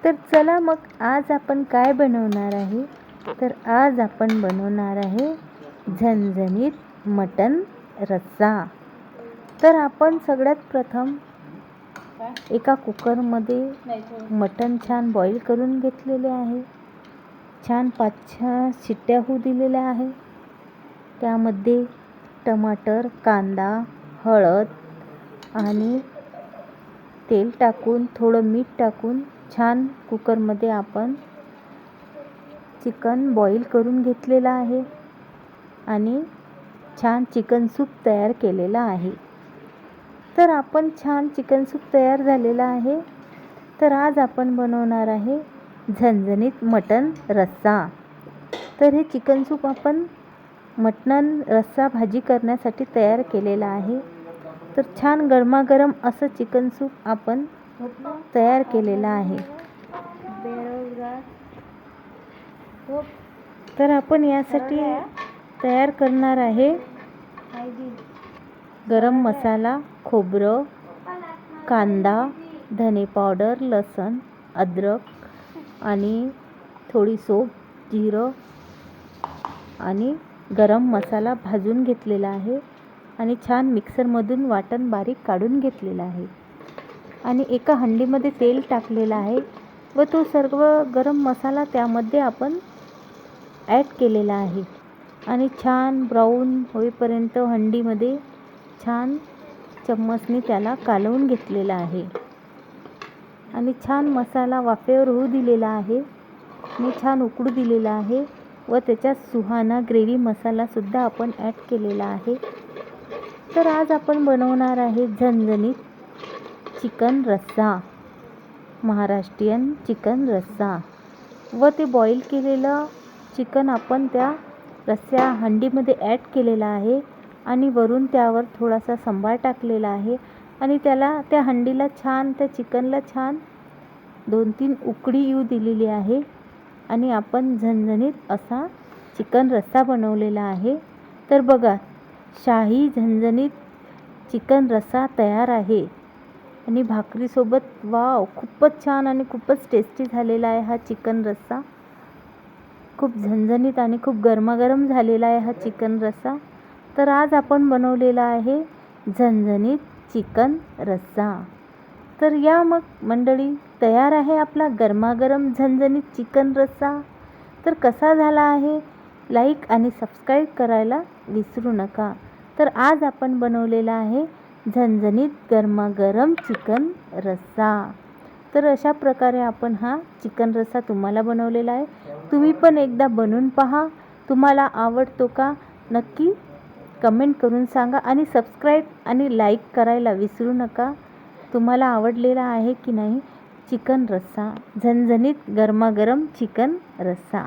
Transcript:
तर चला मग आज आपण काय बनवणार आहे, तर आज आपण बनवणार आहे झणझणीत मटण रस्सा. तर आपण सगळ्यात प्रथम एका कुकरमध्ये मटण छान बॉईल करून घेतलेले आहे. छान 5-6 शिट्ट्या होऊ दिलेल्या आहे. त्यामध्ये टमाटर, कांदा, हळद आणि तेल टाकून थोडं मीठ टाकून छान कुकरमध्ये आपण चिकन बॉईल करून घेतलेलं आहे आणि छान चिकन सूप तयार केलेला आहे. तर आपण छान चिकन सूप तयार झालेला आहे. तर आज आपण बनवणार आहे झणझणीत मटण रस्सा. तर हे चिकन सूप आपण मटण रस्सा भाजी करण्यासाठी तयार केलेला आहे. तर छान गरमागरम असं चिकन सूप आपण तयार केलेलं आहे. तर आपण यासाठी तयार करणार आहे गरम मसाला, खोबरं, कांदा, धने पावडर, लसूण, अद्रक आणि थोडी सोप, जिरं आणि गरम मसाला भाजून घेतलेला आहे आणि छान मिक्सरमधून वाटण बारीक काढून घेतलेला आहे आणि एका हंडीमध्ये तेल टाकलेलं आहे व तो सर्व गरम मसाला त्यामध्ये आपण ॲड केलेला आहे आणि छान ब्राऊन होईपर्यंत हंडीमध्ये छान चम्मचने त्याला कालवून घेतलेला आहे आणि छान मसाला वाफेवर होऊ दिलेला आहे आणि छान उकळू दिलेला आहे व त्याच्यात सुहाना ग्रेव्ही मसालासुद्धा आपण ॲड केलेला आहे. तर आज आपण बनवणार आहे झणझणीत चिकन रस्सा, महाराष्ट्रीयन चिकन रस्सा व ते बॉईल केलेलं चिकन आपण त्या रस्स्या हंडीमध्ये ॲड केलेला आहे आणि वरून त्यावर थोडासा सांबार टाकलेला आहे आणि त्याला त्या हंडीला छान त्या चिकनला छान 2-3 उकळी येऊ दिलेली आहे आणि आपण झणझणीत असा चिकन रस्सा बनवलेला आहे. तर बघा, शाही झणझणीत चिकन रस्सा तयार आहे आणि भाकरीसोबत वाव, खूपच छान आणि खूपच टेस्टी झालेला आहे हा चिकन रस्सा. खूप झणझणीत आणि खूप गरमागरम झालेला आहे हा चिकन रस्सा. तर आज आपण बनवलेला आहे झणझणीत चिकन रस्सा. तर या मग मंडळी, तयार आहे आपला गरमागरम झणझणीत चिकन रस्सा. तर कसा झाला आहे, लाईक आणि सबस्क्राईब करायला विसरू नका. तर आज आपण बनवलेला आहे झणझणीत गरमागरम चिकन रस्सा. तर अशा प्रकारे आपण हा चिकन रस्सा तुम्हाला बनवलेला आहे. तुम्ही पण एकदा बनवून पहा. तुम्हाला आवडतो का नक्की कमेंट करून सांगा आणि सबस्क्राईब आणि लाईक करायला विसरू नका. तुम्हाला आवडलेला आहे की नाही चिकन रस्सा, झणझणीत गरमागरम चिकन रस्सा.